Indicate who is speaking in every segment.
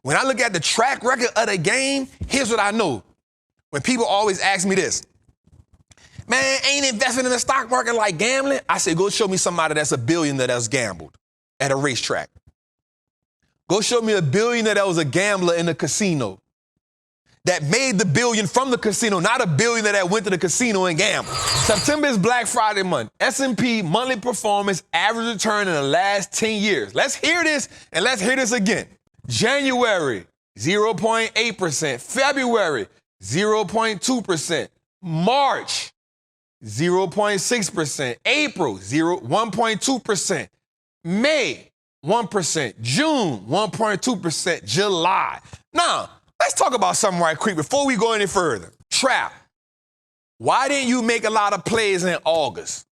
Speaker 1: When I look at the track record of the game, here's what I know. When people always ask me this, man, ain't investing in the stock market like gambling? I say, go show me somebody that's a billionaire that's gambled at a racetrack. Go show me a billionaire that was a gambler in a casino, that made the billion from the casino, not a billionaire that went to the casino and gambled. September is Black Friday month. S&P monthly performance, average return in the last 10 years. Let's hear this, and let's hear this again. January, 0.8%. February, 0.2%. March, 0.6%. April, 1.2%. May, 1%. June, 1.2%. July. Now, let's talk about something right quick before we go any further. Trap, why didn't you make a lot of plays in August?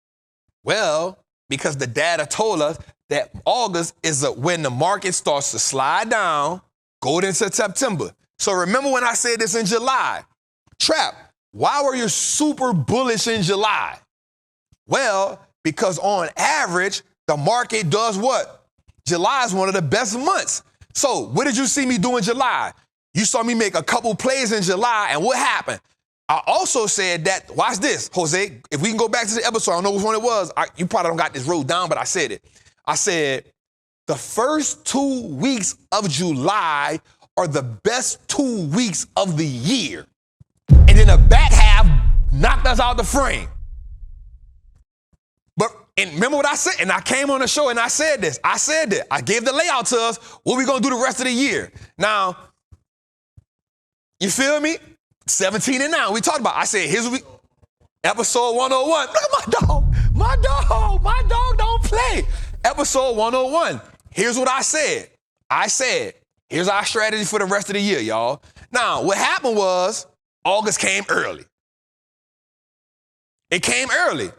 Speaker 1: Well, because the data told us that August is when the market starts to slide down, go into September. So remember when I said this in July. Trap, why were you super bullish in July? Well, because on average, the market does what? July is one of the best months. So what did you see me do in July? You saw me make a couple plays in July, and what happened? I also said that, watch this, Jose, if we can go back to the episode, I don't know which one it was. You probably don't got this wrote down, but I said it. I said, the first 2 weeks of July are the best 2 weeks of the year. And then the back half knocked us out the frame. And remember what I said? And I came on the show and I said this. I said that. I gave the layout to us, what we going to do the rest of the year. Now, you feel me? 17 and 9. We talked about, I said, here's what we, episode 101. Look at my dog. My dog don't play. Episode 101. Here's what I said. I said, here's our strategy for the rest of the year, y'all. Now, what happened was August came early. It came early.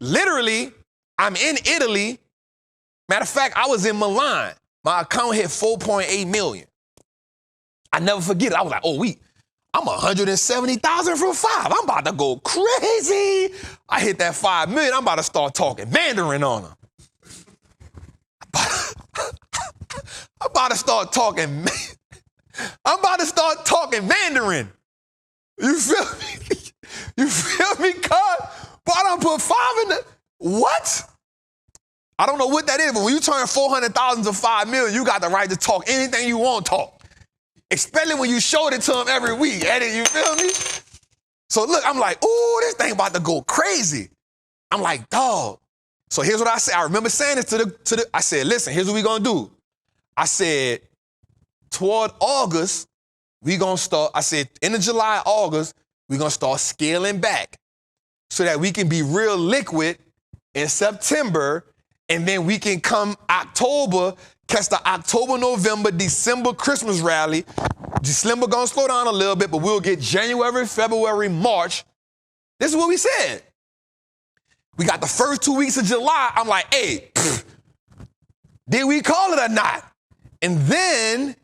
Speaker 1: Literally, I'm in Italy. Matter of fact, I was in Milan. My account hit 4.8 million. I never forget it. I was like, I'm 170,000 from 5. I'm about to go crazy. I hit that 5 million. I'm about to start talking Mandarin on them. I'm about to start talking Mandarin. You feel me? You feel me, cuz? But I don't put 5 in the, what? I don't know what that is, but when you turn 400,000 to 5 million, you got the right to talk anything you want to talk. Especially when you showed it to them every week, Eddie, you feel me? So look, I'm like, ooh, this thing about to go crazy. I'm like, dog. So here's what I said. I remember saying this to the, I said, listen, here's what we gonna do. I said, toward August, we gonna start, I said, end of July, August, we gonna start scaling back so that we can be real liquid in September, and then we can come October, catch the October, November, December Christmas rally. December gonna slow down a little bit, but we'll get January, February, March. This is what we said. We got the first 2 weeks of July. I'm like, hey, did we call it or not? And then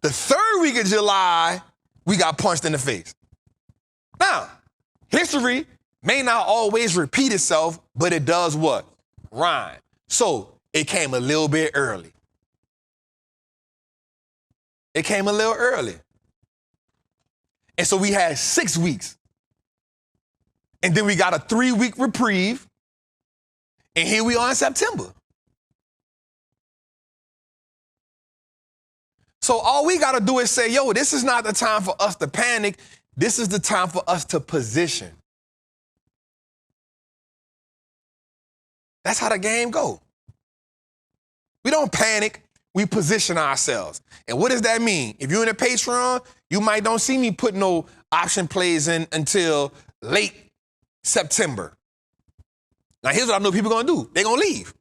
Speaker 1: the third week of July, we got punched in the face. Now, history may not always repeat itself, but it does what? Rhyme. So it came a little bit early. It came a little early. And so we had 6 weeks. And then we got a 3-week reprieve. And here we are in September. So all we got to do is say, yo, this is not the time for us to panic. This is the time for us to position. That's how the game go. We don't panic. We position ourselves. And what does that mean? If you're in a Patreon, you might don't see me put no option plays in until late September. Now, here's what I know people going to do. They're going to leave.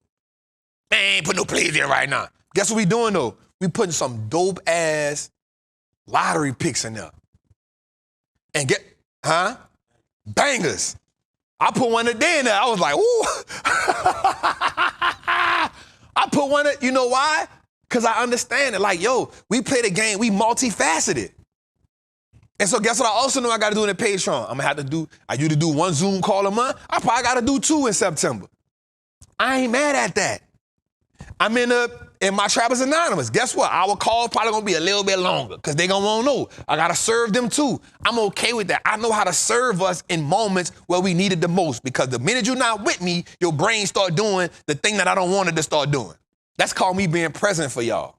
Speaker 1: Man, ain't put no plays in right now. Guess what we doing, though? We putting some dope-ass lottery picks in there. And bangers. I put one a day in there. I was like, ooh. I put one, you know why? Because I understand it. Like, yo, we play the game. We multifaceted. And so guess what I also know I got to do in the Patreon? I'm going to have to do, I used to do 1 Zoom call a month. I probably got to do 2 in September. I ain't mad at that. I'm in a and my Trappers Anonymous. Guess what? Our call probably gonna be a little bit longer because they gonna wanna know. I gotta serve them too. I'm okay with that. I know how to serve us in moments where we need it the most, because the minute you're not with me, your brain start doing the thing that I don't want it to start doing. That's called me being present for y'all.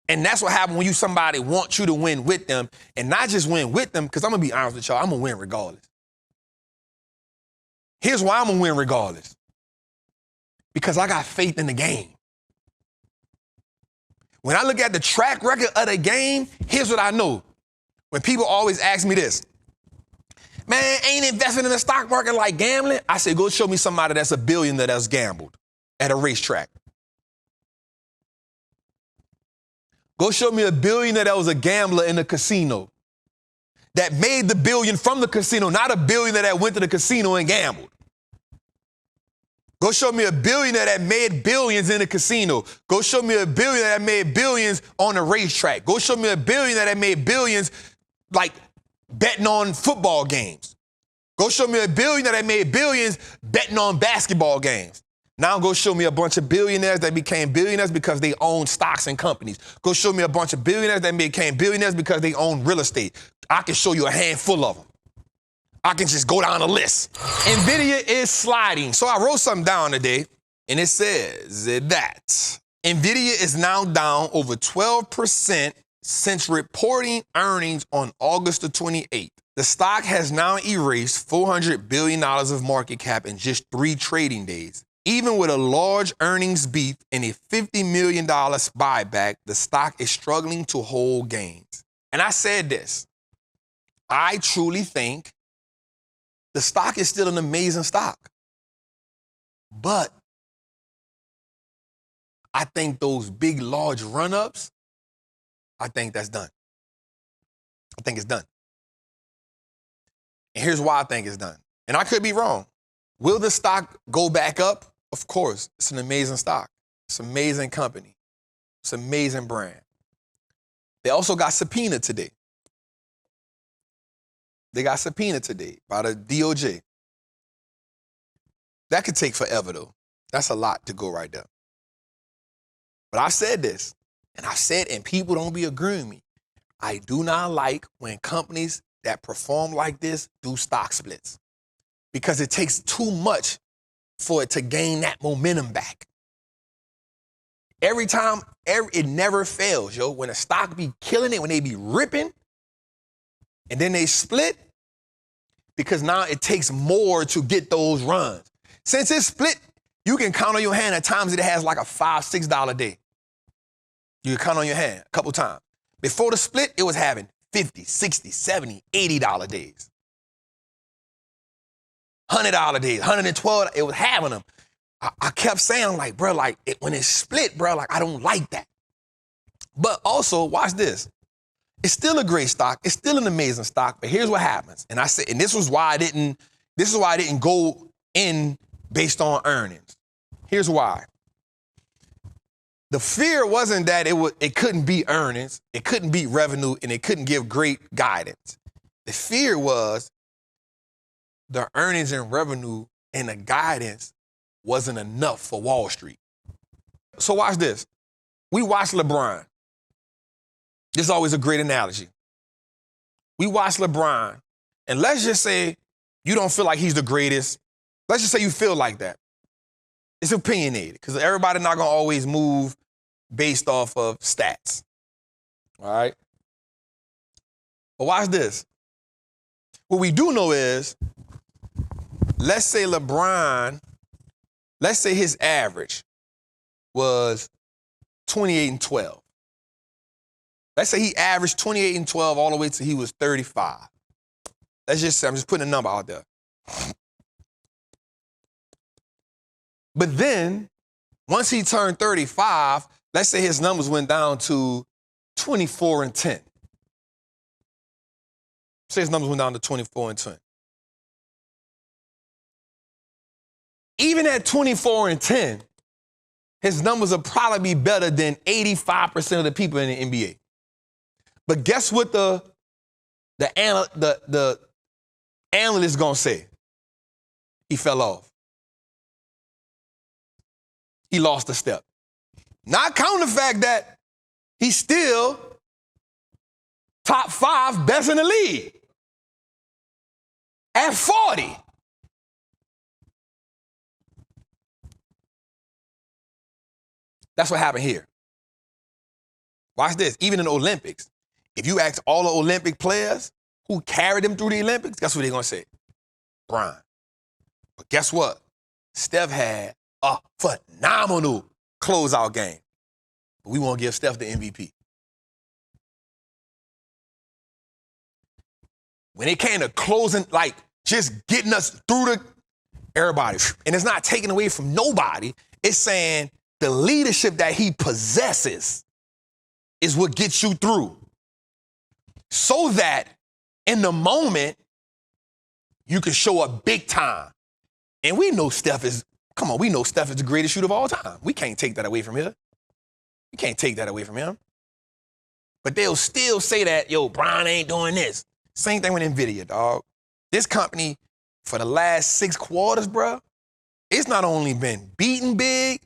Speaker 1: And that's what happens when somebody wants you to win with them, and not just win with them, because I'm gonna be honest with y'all, I'm gonna win regardless. Here's why I'm gonna win regardless. Because I got faith in the game. When I look at the track record of the game, here's what I know. When people always ask me this, man, ain't investing in the stock market like gambling? I say, go show me somebody that's a billionaire that's gambled at a racetrack. Go show me a billionaire that was a gambler in a casino, that made the billion from the casino, not a billionaire that went to the casino and gambled. Go show me a billionaire that made billions in a casino. Go show me a billionaire that made billions on a racetrack. Go show me a billionaire that made billions like betting on football games. Go show me a billionaire that made billions betting on basketball games. Now go show me a bunch of billionaires that became billionaires because they own stocks and companies. Go show me a bunch of billionaires that became billionaires because they own real estate. I can show you a handful of them. I can just go down the list. NVIDIA is sliding. So I wrote something down today, and it says that NVIDIA is now down over 12% since reporting earnings on August the 28th. The stock has now erased $400 billion of market cap in just 3 trading days. Even with a large earnings beat and a $50 million buyback, the stock is struggling to hold gains. And I said this, I truly think the stock is still an amazing stock. But I think those big, large run-ups, I think that's done. I think it's done. And here's why I think it's done. And I could be wrong. Will the stock go back up? Of course. It's an amazing stock. It's an amazing company. It's an amazing brand. They also got subpoenaed today. They got subpoenaed today by the DOJ. That could take forever, though. That's a lot to go right there. But I've said this, and people don't be agreeing with me. I do not like when companies that perform like this do stock splits, because it takes too much for it to gain that momentum back. Every time, it never fails, yo. When a stock be killing it, when they be ripping, and then they split, because now it takes more to get those runs. Since it's split, you can count on your hand at times it has like a $5, $6 day. You can count on your hand a couple times. Before the split, it was having $50, $60, $70, $80 days. $100 days, $112, it was having them. I kept saying, like, bro, like, when it's split, bro, like, I don't like that. But also, watch this. It's still a great stock. It's still an amazing stock. But here's what happens. And I said, and this is why I didn't go in based on earnings. Here's why. The fear wasn't that it couldn't beat earnings, it couldn't beat revenue, and it couldn't give great guidance. The fear was the earnings and revenue and the guidance wasn't enough for Wall Street. So watch this. We watch LeBron. This is always a great analogy. We watch LeBron, and let's just say you don't feel like he's the greatest. Let's just say you feel like that. It's opinionated, because everybody's not going to always move based off of stats. All right? But watch this. What we do know is, let's say LeBron, let's say his average was 28-12. Let's say he averaged 28-12 all the way till he was 35. Let's just say, I'm just putting a number out there. But then, once he turned 35, let's say his numbers went down to 24-10. Say his numbers went down to 24-10. Even at 24-10, his numbers will probably be better than 85% of the people in the NBA. But guess what the analyst gonna say? He fell off. he lost a step. Not counting the fact that he's still top 5 best in the league at 40. That's what happened here. Watch this. Even in the Olympics, if you ask all the Olympic players who carried them through the Olympics, guess what they're going to say? Brian. But guess what? Steph had a phenomenal closeout game. But we won't give Steph the MVP. When it came to closing, like just getting us through the everybody, and it's not taken away from nobody, it's saying the leadership that he possesses is what gets you through. So that in the moment, you can show up big time. And we know Steph is, we know Steph is the greatest shooter of all time. We can't take that away from him. You can't take that away from him. But they'll still say that, yo, Brian ain't doing this. Same thing with NVIDIA, dog. This company, for the last 6 quarters, bro, it's not only been beating big,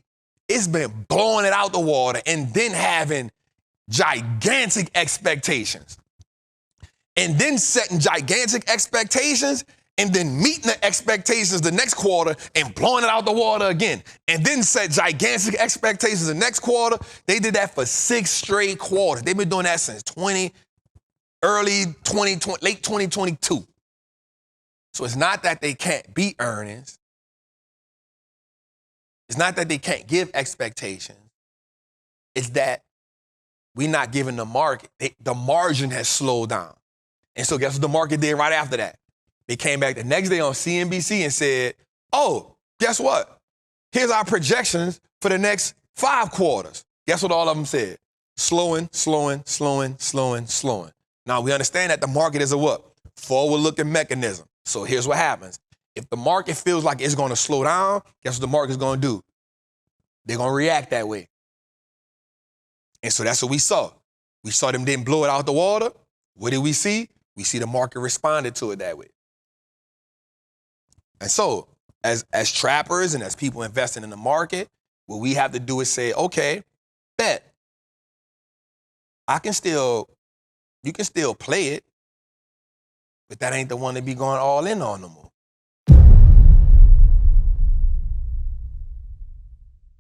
Speaker 1: it's been blowing it out the water and then having gigantic expectations. And then setting gigantic expectations and then meeting the expectations the next quarter and blowing it out the water again. And then set gigantic expectations the next quarter. They did that for 6 straight quarters. They've been doing that since early 2020, late 2022. So it's not that they can't beat earnings. It's not that they can't give expectations. It's that we're not giving the market. The margin has slowed down. And so guess what the market did right after that? They came back the next day on CNBC and said, oh, guess what? Here's our projections for the next 5 quarters. Guess what all of them said? Slowing, slowing, slowing, slowing, slowing. Now, we understand that the market is a what? Forward-looking mechanism. So here's what happens. If the market feels like it's going to slow down, guess what the market's going to do? They're going to react that way. And so that's what we saw. We saw them didn't blow it out the water. What did we see? We see the market responded to it that way. And so, as trappers and as people investing in the market, what we have to do is say, okay, bet. You can still play it, but that ain't the one to be going all in on no more.